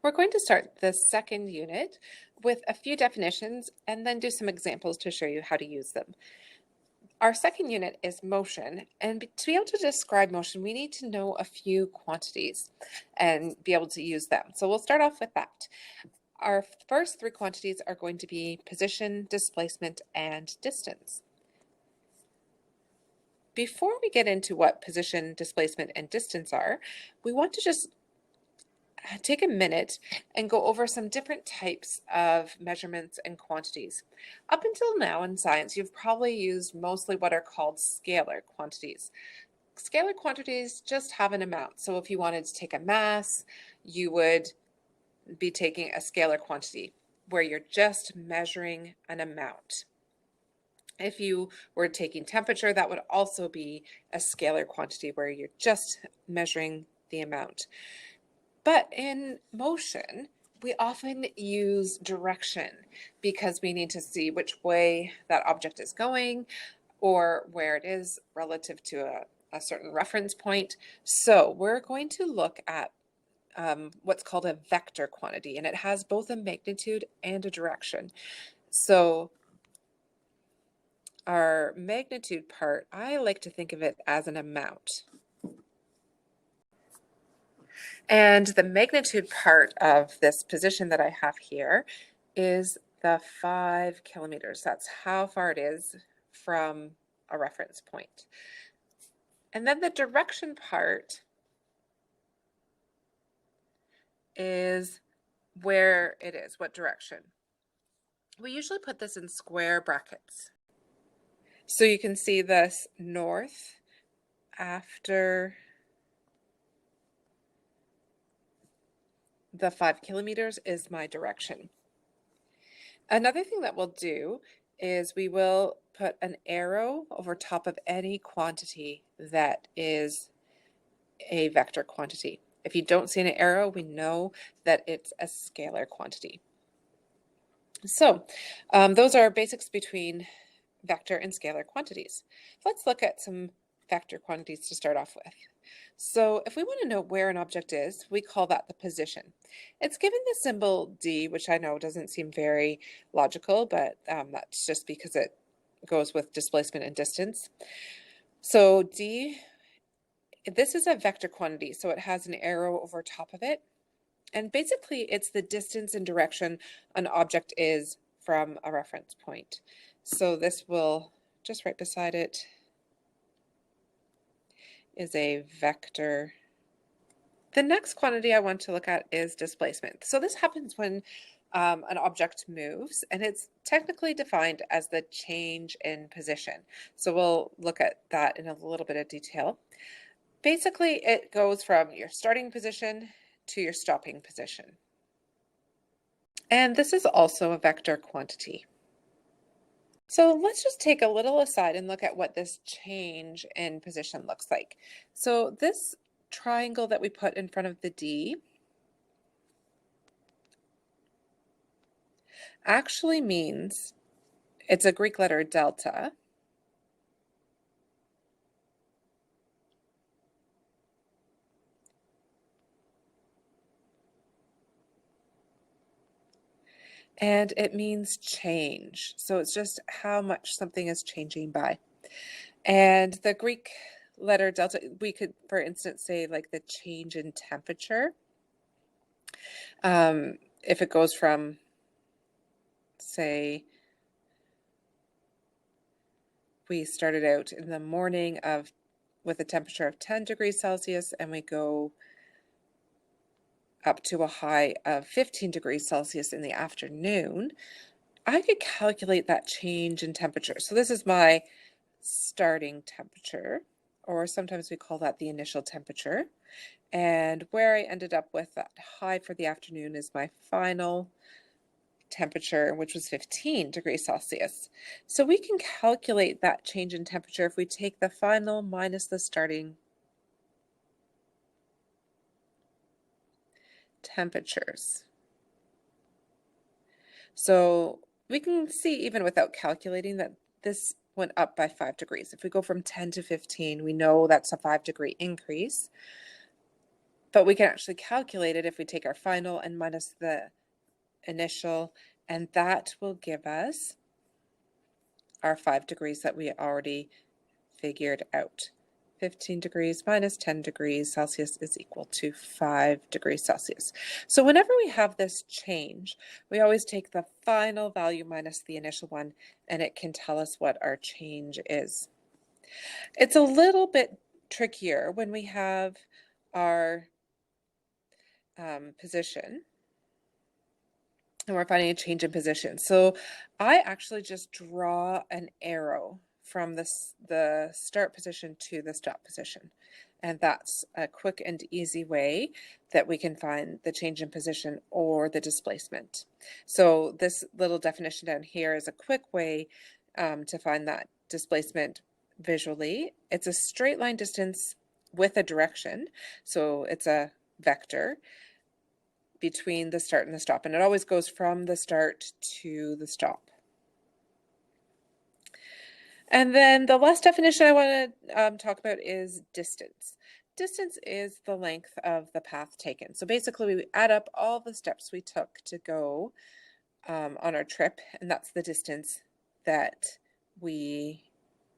We're going to start the second unit with a few definitions and then do some examples to show you how to use them. Our second unit is motion, and to be able to describe motion, we need to know a few quantities and be able to use them. So we'll start off with that. Our first three quantities are going to be position, displacement, and distance. Before we get into what position, displacement, and distance are, we want to just take a minute and go over some different types of measurements and quantities. Up until now in science, you've probably used mostly what are called scalar quantities. Scalar quantities just have an amount. So if you wanted to take a mass, you would be taking a scalar quantity where you're just measuring an amount. If you were taking temperature, that would also be a scalar quantity where you're just measuring the amount. But in motion, we often use direction because we need to see which way that object is going or where it is relative to a certain reference point. So we're going to look at what's called a vector quantity, and it has both a magnitude and a direction. So our magnitude part, I like to think of it as an amount. And the magnitude part of this position that I have here is the 5 kilometers. That's how far it is from a reference point. And then the direction part is where it is, what direction. We usually put this in square brackets. So you can see this north after the 5 kilometers is my direction. Another thing that we'll do is we will put an arrow over top of any quantity that is a vector quantity. If you don't see an arrow, we know that it's a scalar quantity. So those are basics between vector and scalar quantities. Let's look at some vector quantities to start off with. So if we want to know where an object is, we call that the position. It's given the symbol D, which I know doesn't seem very logical, but that's just because it goes with displacement and distance. So D, this is a vector quantity, so it has an arrow over top of it. And basically, it's the distance and direction an object is from a reference point. So this will, just right beside it, is a vector. The next quantity I want to look at is displacement. So this happens when an object moves, and it's technically defined as the change in position. So we'll look at that in a little bit of detail. Basically, it goes from your starting position to your stopping position. And this is also a vector quantity. So let's just take a little aside and look at what this change in position looks like. So this triangle that we put in front of the D actually means it's a Greek letter delta. And it means change. So it's just how much something is changing by. And the Greek letter delta, we could, for instance, say like the change in temperature. If it goes from, say, we started out in the morning with a temperature of 10 degrees Celsius and we go up to a high of 15 degrees Celsius in the afternoon, I could calculate that change in temperature. So this is my starting temperature, or sometimes we call that the initial temperature. And where I ended up with that high for the afternoon is my final temperature, which was 15 degrees Celsius. So we can calculate that change in temperature if we take the final minus the starting temperatures. So we can see even without calculating that this went up by 5 degrees. If we go from 10 to 15, we know that's a 5-degree increase. but we can actually calculate it if we take our final and minus the initial, and that will give us our 5 degrees that we already figured out. 15 degrees minus 10 degrees Celsius is equal to 5 degrees Celsius. So whenever we have this change, we always take the final value minus the initial one, and it can tell us what our change is. It's a little bit trickier when we have our position and we're finding a change in position. So I actually just draw an arrow from the start position to the stop position. And that's a quick and easy way that we can find the change in position or the displacement. So this little definition down here is a quick way to find that displacement visually. It's a straight line distance with a direction. So it's a vector between the start and the stop, and it always goes from the start to the stop. And then the last definition I want to talk about is distance. Distance is the length of the path taken. So basically we add up all the steps we took to go on our trip, and that's the distance that we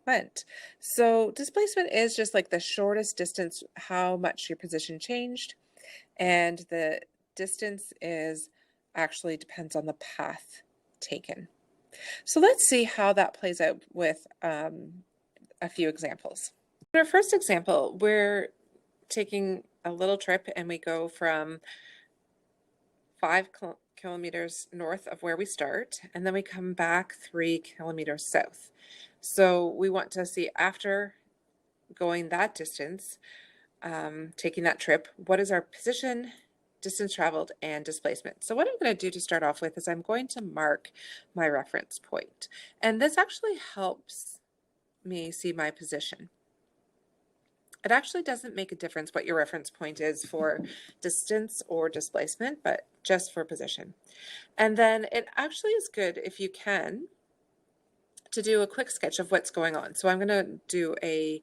went. So displacement is just like the shortest distance, how much your position changed, and the distance is actually depends on the path taken. So let's see how that plays out with a few examples. In our first example, we're taking a little trip and we go from 5 kilometers north of where we start, and then we come back 3 kilometers south. So we want to see, after going that distance, taking that trip, what is our position, distance traveled, and displacement. So what I'm going to do to start off with is I'm going to mark my reference point. And this actually helps me see my position. It actually doesn't make a difference what your reference point is for distance or displacement, but just for position. And then it actually is good, if you can, to do a quick sketch of what's going on. So I'm going to do a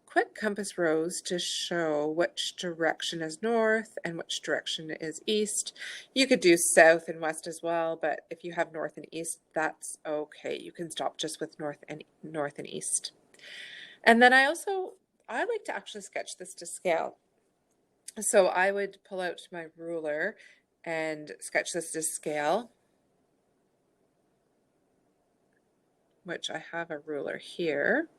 quick compass rose to show which direction is north and which direction is east. You could do south and west as well, but if you have north and east, that's okay. You can stop just with north and east. And then I like to actually sketch this to scale. So I would pull out my ruler and sketch this to scale, which I have a ruler here.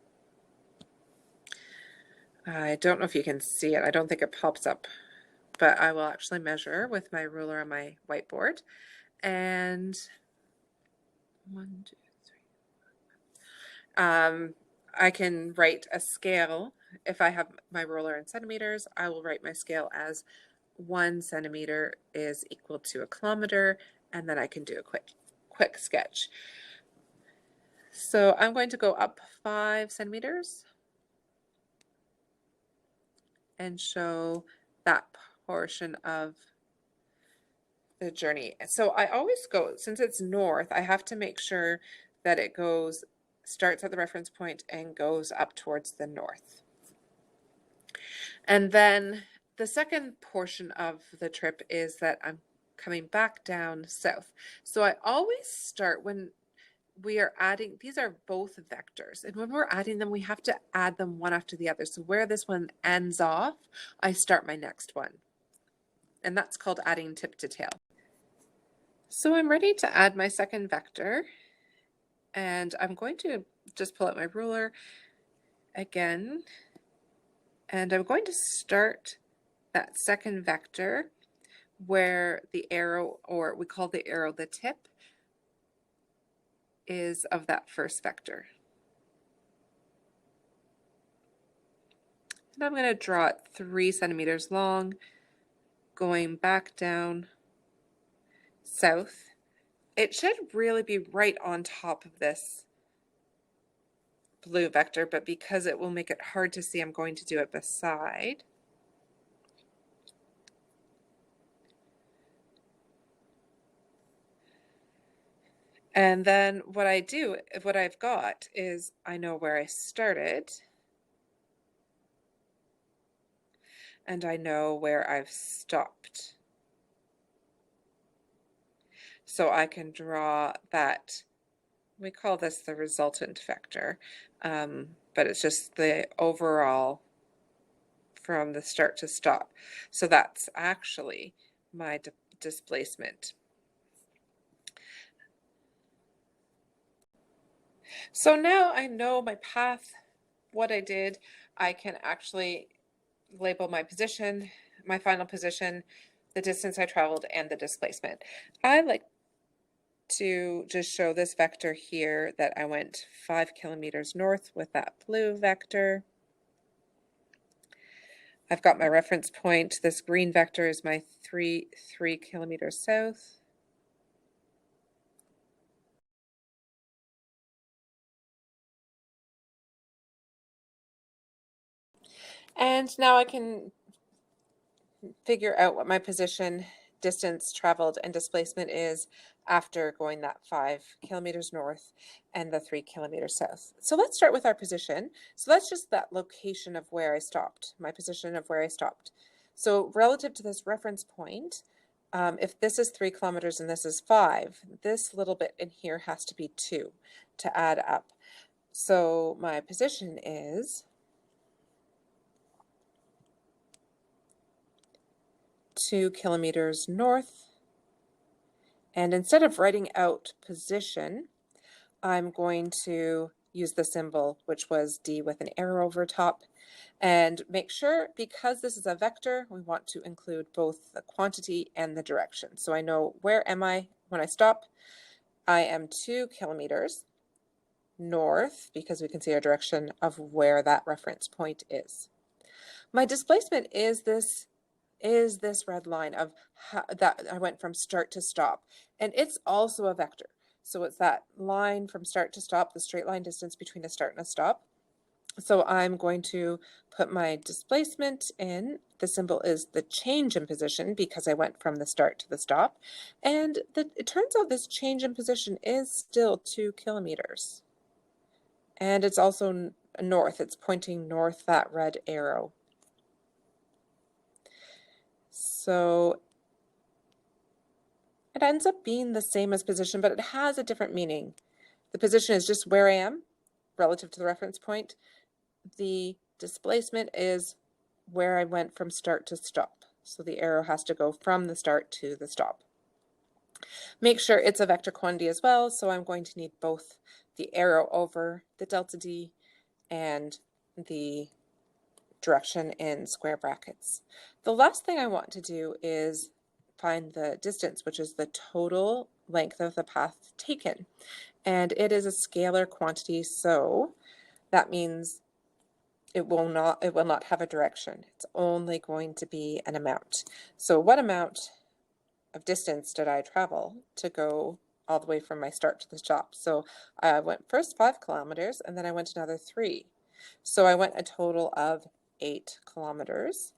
I don't know if you can see it. I don't think it pops up, but I will actually measure with my ruler on my whiteboard. And 1, 2, 3. I can write a scale. If I have my ruler in centimeters, I will write my scale as 1 centimeter is equal to a kilometer, and then I can do a quick sketch. So I'm going to go up 5 centimeters and show that portion of the journey. So I always go, since it's north, I have to make sure that it starts at the reference point and goes up towards the north. And then the second portion of the trip is that I'm coming back down south. So I always start, when we are adding, these are both vectors, and when we're adding them, we have to add them one after the other. So where this one ends off, I start my next one, and that's called adding tip to tail. So I'm ready to add my second vector, and I'm going to just pull out my ruler again, and I'm going to start that second vector where the arrow, or we call the arrow the tip, is of that first vector. And I'm going to draw it 3 centimeters long, going back down south. It should really be right on top of this blue vector, but because it will make it hard to see, I'm going to do it beside. And then what I've got is, I know where I started. and I know where I've stopped. So I can draw that, we call this the resultant vector, but it's just the overall from the start to stop. So that's actually my displacement. So now I know my path, what I did. I can actually label my position, my final position, the distance I traveled, and the displacement. I like to just show this vector here that I went 5 kilometers north with that blue vector. I've got my reference point. This green vector is my 3 kilometers south. And now I can figure out what my position, distance traveled, and displacement is after going that 5 kilometers north and the 3 kilometers south. So let's start with our position. So that's just that location of where I stopped, my position of where I stopped. So relative to this reference point, if this is 3 kilometers and this is 5, this little bit in here has to be 2 to add up. So my position is 2 kilometers north. And instead of writing out position, I'm going to use the symbol, which was D with an arrow over top. And make sure, because this is a vector, we want to include both the quantity and the direction. So I know where am I when I stop. I am 2 kilometers north, because we can see our direction of where that reference point is. My displacement is this red line of how, that I went from start to stop, and it's also a vector. So it's that line from start to stop, the straight line distance between a start and a stop. So I'm going to put my displacement in. The symbol is the change in position because I went from the start to the stop. And it turns out this change in position is still 2 kilometers. And it's also north. It's pointing north, that red arrow. So it ends up being the same as position, but it has a different meaning. The position is just where I am relative to the reference point. The displacement is where I went from start to stop. So the arrow has to go from the start to the stop. Make sure it's a vector quantity as well, so I'm going to need both the arrow over the delta D and the direction in square brackets. The last thing I want to do is find the distance, which is the total length of the path taken. And it is a scalar quantity, so that means it will not have a direction. It's only going to be an amount. So what amount of distance did I travel to go all the way from my start to the stop? So I went first 5 kilometers and then I went another 3. So I went a total of 8 kilometers.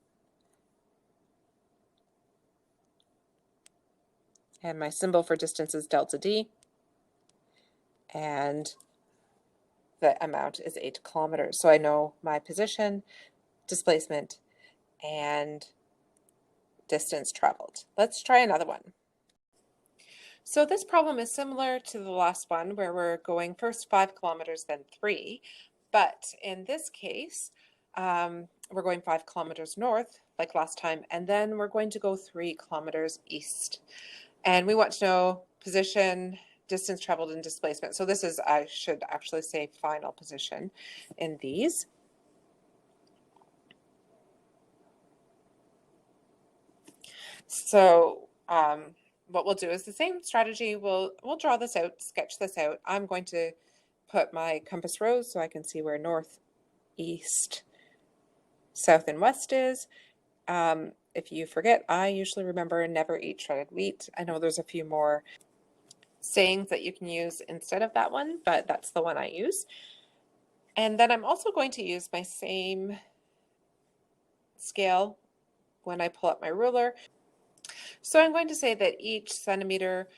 And my symbol for distance is delta D. And the amount is 8 kilometers. So I know my position, displacement, and distance traveled. Let's try another one. So this problem is similar to the last one where we're going first 5 kilometers, then 3. But in this case, we're going 5 kilometers north, like last time, and then we're going to go 3 kilometers east. And we want to know position, distance traveled, and displacement. So this is, I should actually say, final position in these. So what we'll do is the same strategy. We'll draw this out, sketch this out. I'm going to put my compass rose so I can see where north, east, south, and west is. If you forget, I usually remember never eat shredded wheat. I know there's a few more sayings that you can use instead of that one, but that's the one I use. And then I'm also going to use my same scale when I pull up my ruler. So I'm going to say that each centimeter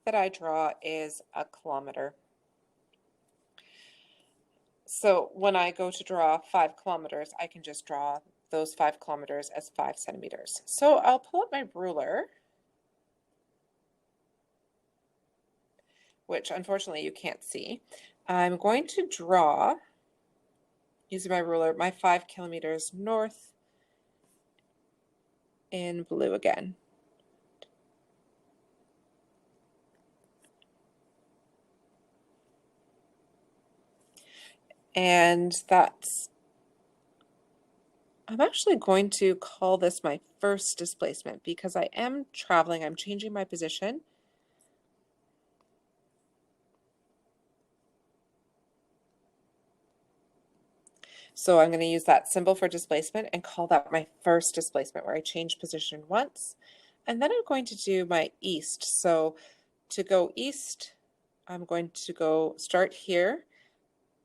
that I draw is a kilometer. So when I go to draw 5 kilometers, I can just draw those 5 kilometers as 5 centimeters. So I'll pull up my ruler, which unfortunately you can't see. I'm going to draw, using my ruler, my 5 kilometers north in blue again. And I'm actually going to call this my first displacement because I am traveling, I'm changing my position. So I'm going to use that symbol for displacement and call that my first displacement, where I change position once. And then I'm going to do my east. So to go east, I'm going to start here.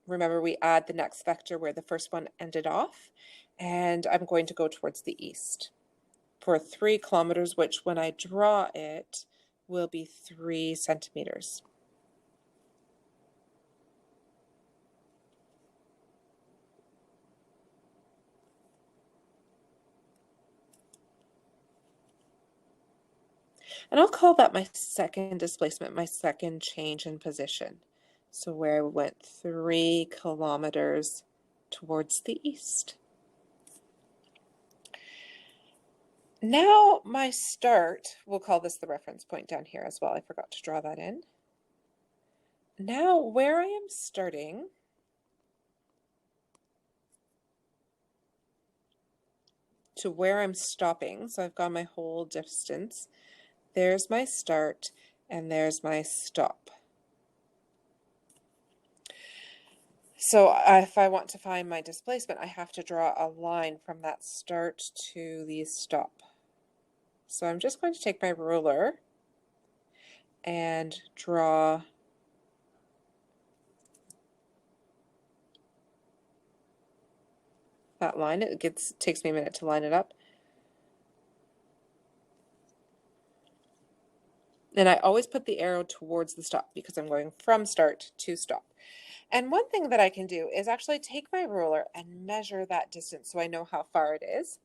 Remember, we add the next vector where the first one ended off, and I'm going to go towards the east for 3 kilometers, which when I draw it will be 3 centimeters. And I'll call that my second displacement, my second change in position. So where I went 3 kilometers towards the east. Now my start, we'll call this the reference point down here as well. I forgot to draw that in. Now where I am starting, to where I'm stopping, so I've gone my whole distance, there's my start and there's my stop. So if I want to find my displacement, I have to draw a line from that start to the stop. So I'm just going to take my ruler and draw that line. It takes me a minute to line it up. And I always put the arrow towards the stop because I'm going from start to stop. And one thing that I can do is actually take my ruler and measure that distance so I know how far it is.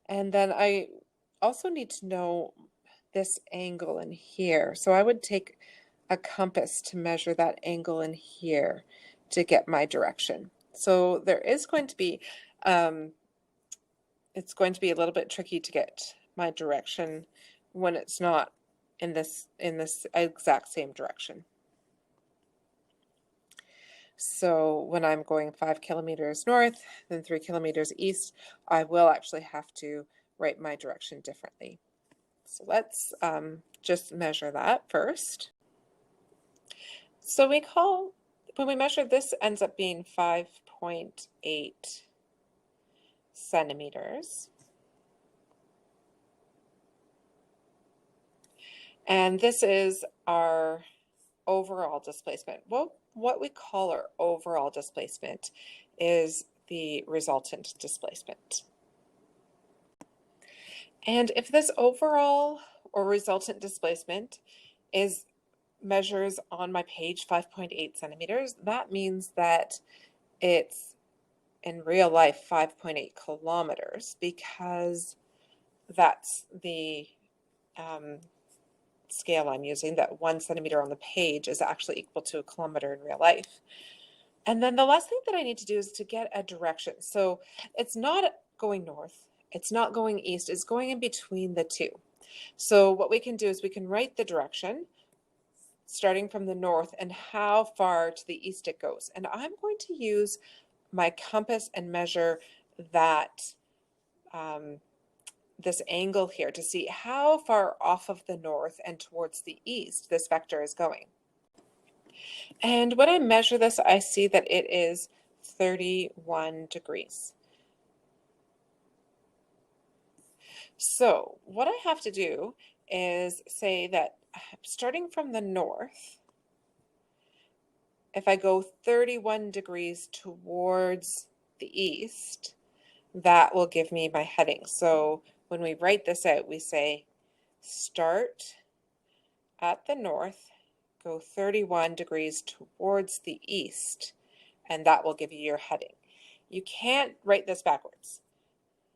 And then I also need to know this angle in here. So I would take a compass to measure that angle in here to get my direction. So there is going to be, it's going to be a little bit tricky to get my direction when it's not in this exact same direction. So when I'm going 5 kilometers north, then 3 kilometers east, I will actually have to write my direction differently. So let's just measure that first. So when we measure this, ends up being 5.8 centimeters. And this is our overall displacement. Well, what we call our overall displacement is the resultant displacement. And if this overall or resultant displacement measures on my page 5.8 centimeters, that means that it's in real life 5.8 kilometers because that's the scale I'm using, that 1 centimeter on the page is actually equal to a kilometer in real life. And then the last thing that I need to do is to get a direction. So it's not going north, it's not going east, it's going in between the two. So what we can do is we can write the direction starting from the north and how far to the east it goes. And I'm going to use my compass and measure that this angle here to see how far off of the north and towards the east this vector is going. And when I measure this, I see that it is 31 degrees. So what I have to do is say that starting from the north, if I go 31 degrees towards the east, that will give me my heading. So when we write this out, we say start at the north, go 31 degrees towards the east, and that will give you your heading. You can't write this backwards.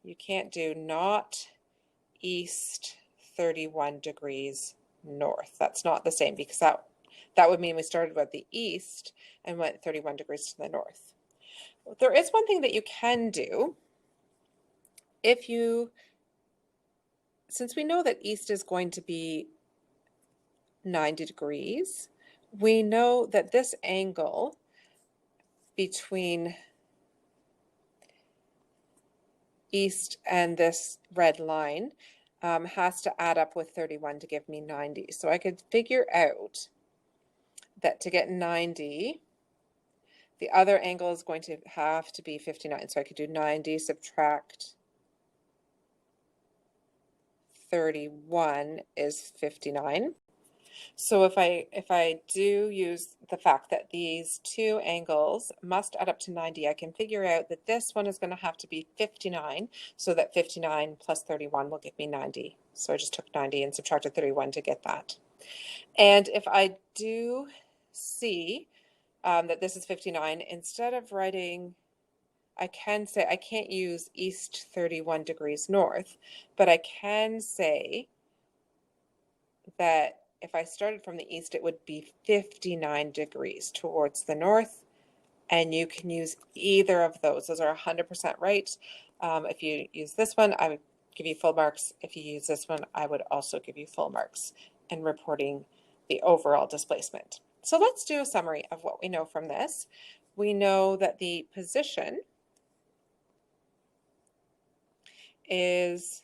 You can't do not east 31 degrees north. That's not the same because that would mean we started with the east and went 31 degrees to the north. There is one thing that you can do if you, since we know that east is going to be 90 degrees, we know that this angle between east and this red line has to add up with 31 to give me 90. So I could figure out that to get 90, the other angle is going to have to be 59. So I could do 90 subtract 31 is 59. So if I do use the fact that these two angles must add up to 90, I can figure out that this one is going to have to be 59, so that 59 plus 31 will give me 90. So I just took 90 and subtracted 31 to get that. And if I do see that this is 59, instead of writing, I can say, I can't use east 31 degrees north, but I can say that if I started from the east, it would be 59 degrees towards the north, and you can use either of those. Those are 100% right. If you use this one, I would give you full marks. If you use this one, I would also give you full marks in reporting the overall displacement. So let's do a summary of what we know from this. We know that the position is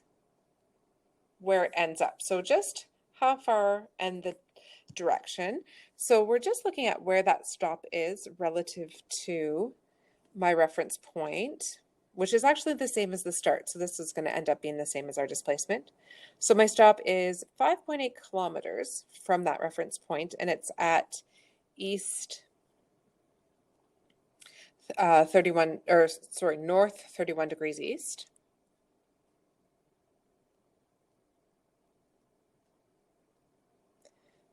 where it ends up. So just how far and the direction. So we're just looking at where that stop is relative to my reference point, which is actually the same as the start. So this is going to end up being the same as our displacement. So my stop is 5.8 kilometers from that reference point, and it's at east north 31 degrees east.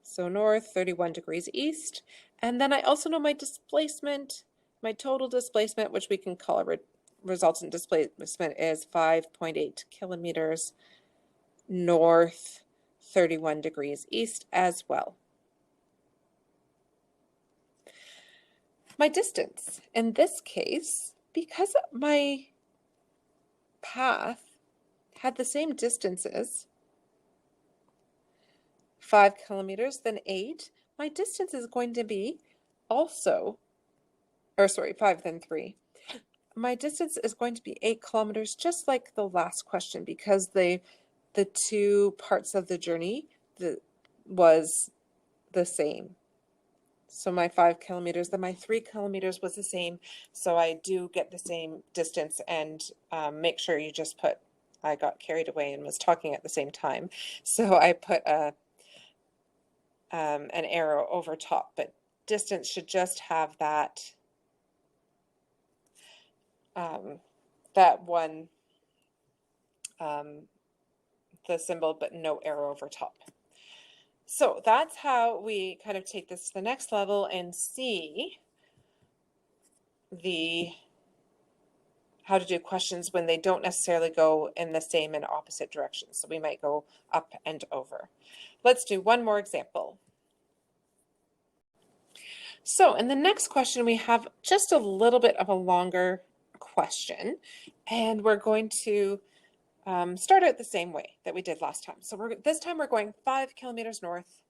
So north 31 degrees east. And then I also know my displacement, my total displacement, which we can call a resultant displacement, is 5.8 kilometers north 31 degrees east as well. My distance, in this case, because my path had the same distances, 5 kilometers, then 8, my distance is going to be also, 5, then 3. My distance is going to be 8 kilometers, just like the last question, because the two parts of the journey was the same. So my 5 kilometers, then my 3 kilometers was the same. So I do get the same distance, and make sure you just put, I got carried away and was talking at the same time. So I put an arrow over top, but distance should just have that that one, the symbol, but no arrow over top. So that's how we kind of take this to the next level and see how to do questions when they don't necessarily go in the same and opposite directions. So we might go up and over. Let's do one more example. So in the next question, we have just a little bit of a longer question, and we're going to start out the same way that we did last time. So this time we're going 5 kilometers north,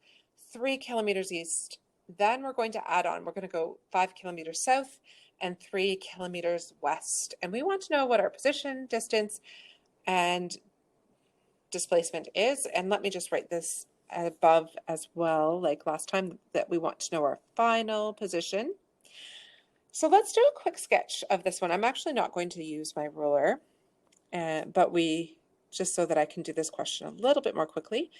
3 kilometers east. Then we're going to add on, we're going to go 5 kilometers south and 3 kilometers west. And we want to know what our position, distance, and displacement is. And let me just write this above as well, like last time, that we want to know our final position. So let's do a quick sketch of this one. I'm actually not going to use my ruler, but just so that I can do this question a little bit more quickly.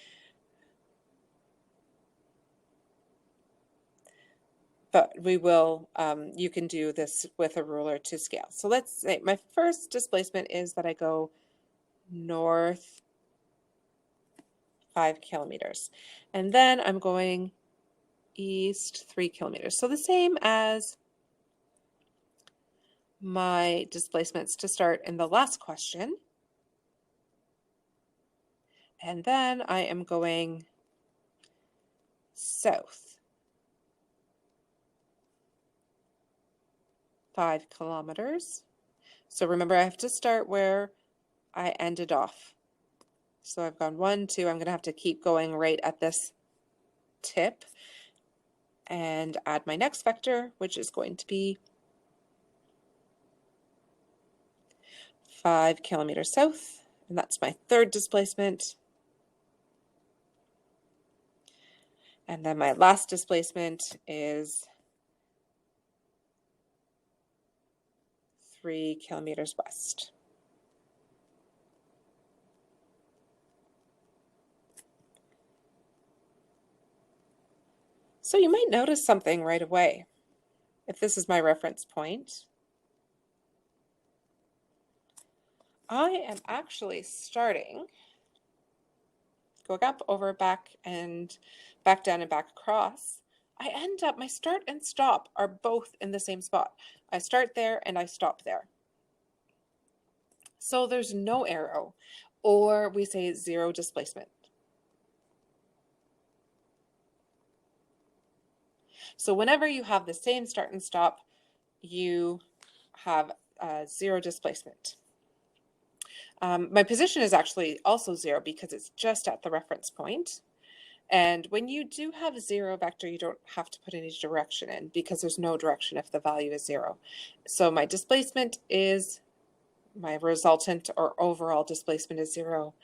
But we will, you can do this with a ruler to scale. So let's say my first displacement is that I go north 5 kilometers. And then I'm going east 3 kilometers. So the same as my displacements to start in the last question. And then I am going south 5 kilometers. So remember, I have to start where I ended off. So I've gone 1, 2, I'm going to have to keep going right at this tip and add my next vector, which is going to be 5 kilometers south, and that's my third displacement. And then my last displacement is 3 kilometers west. So you might notice something right away. If this is my reference point, I am actually starting, going up, over, back, and back down and back across. I end up, my start and stop are both in the same spot. I start there and I stop there. So there's no arrow, or we say zero displacement. So whenever you have the same start and stop, you have zero displacement. My position is actually also zero because it's just at the reference point. And when you do have a zero vector, you don't have to put any direction in because there's no direction if the value is zero. So my displacement is, my resultant or overall displacement is zero,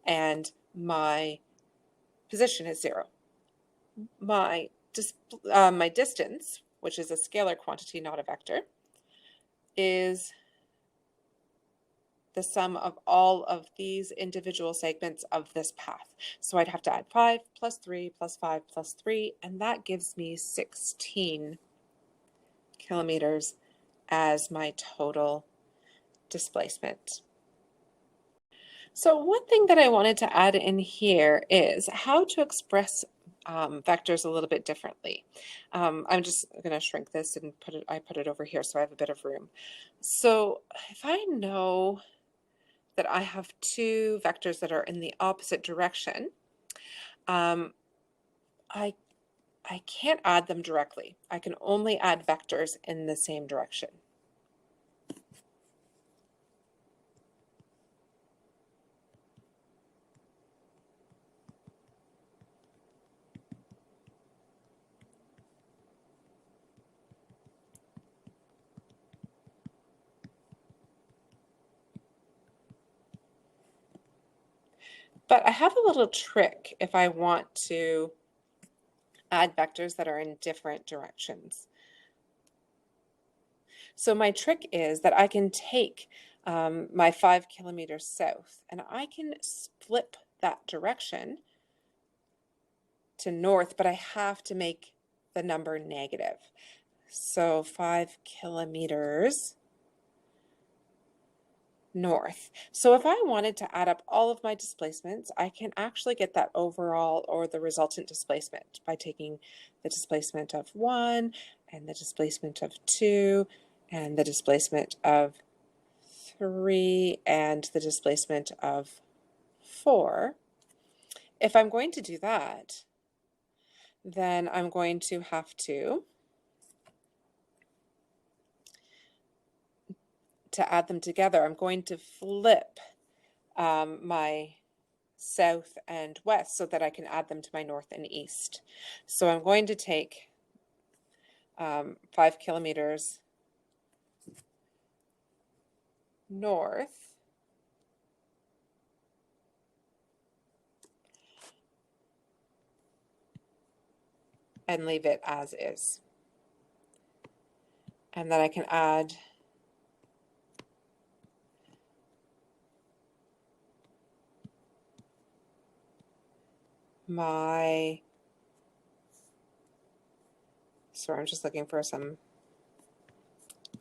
and my position is zero. My distance, which is a scalar quantity, not a vector, is the sum of all of these individual segments of this path. So I'd have to add 5 plus 3 plus 5 plus 3, and that gives me 16 kilometers as my total displacement. So one thing that I wanted to add in here is how to express vectors a little bit differently. I'm just going to shrink this and I put it over here so I have a bit of room. So if I know that I have two vectors that are in the opposite direction, I can't add them directly. I can only add vectors in the same direction. But I have a little trick if I want to add vectors that are in different directions. So my trick is that I can take my 5 kilometers south and I can flip that direction to north, but I have to make the number negative. So 5 kilometers north. So if I wanted to add up all of my displacements, I can actually get that overall or the resultant displacement by taking the displacement of 1 and the displacement of 2 and the displacement of 3 and the displacement of 4. If I'm going to do that, then I'm going to have to add them together. I'm going to flip my south and west so that I can add them to my north and east. So I'm going to take 5 kilometers north and leave it as is. And then I can add my, sorry, I'm just looking for some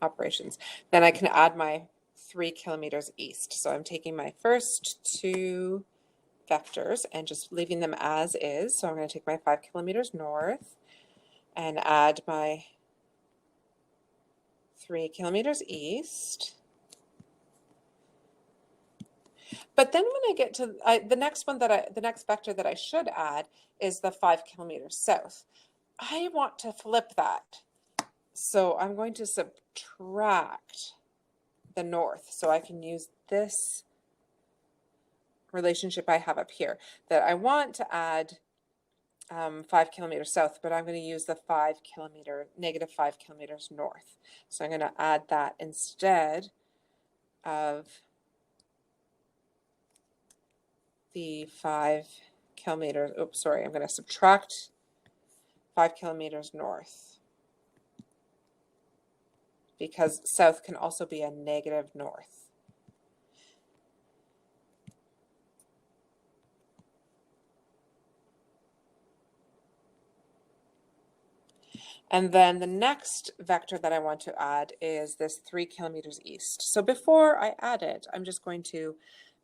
operations. Then I can add my 3 kilometers east. So I'm taking my first two vectors and just leaving them as is. So I'm going to take my 5 kilometers north and add my 3 kilometers east. But then when I get to the next the next vector that I should add is the 5 kilometers south. I want to flip that. So I'm going to subtract the north. So I can use this relationship I have up here that I want to add 5 kilometers south, but I'm going to use the negative 5 kilometers north. So I'm going to add that instead of the 5 kilometers. Oops, sorry, I'm going to subtract 5 kilometers north because south can also be a negative north. And then the next vector that I want to add is this 3 kilometers east. So before I add it, I'm just going to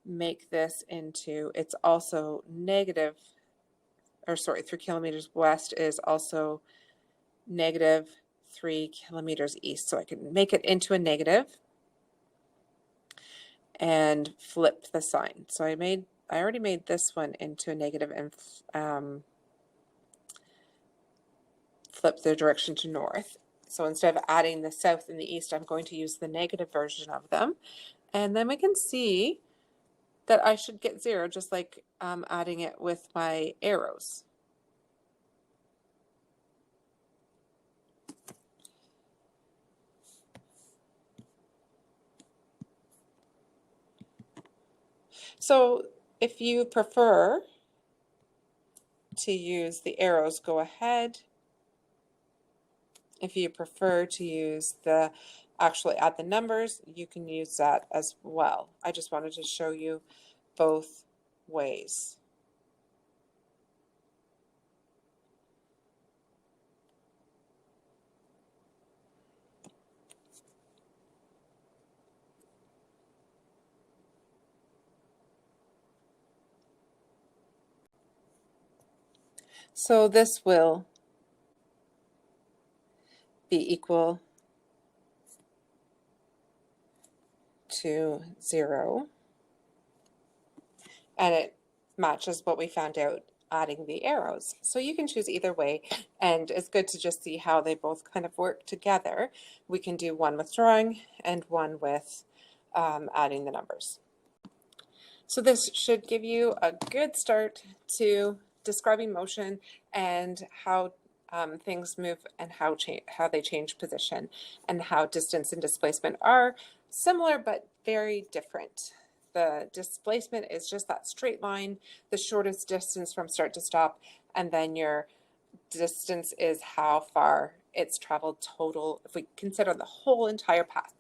make this into, it's also negative, or sorry, 3 kilometers west is also negative 3 kilometers east. So I can make it into a negative and flip the sign. So I already made this one into a negative and flip the direction to north. So instead of adding the south and the east, I'm going to use the negative version of them. And then we can see that I should get 0 just like adding it with my arrows. So if you prefer to use the arrows, go ahead. If you prefer to use actually add the numbers, you can use that as well. I just wanted to show you both ways. So this will be equal to 0, and it matches what we found out adding the arrows. So you can choose either way, and it's good to just see how they both kind of work together. We can do one with drawing and one with adding the numbers. So this should give you a good start to describing motion and how things move and how they change position, and how distance and displacement are similar but very different. The displacement is just that straight line, the shortest distance from start to stop, and then your distance is how far it's traveled total if we consider the whole entire path.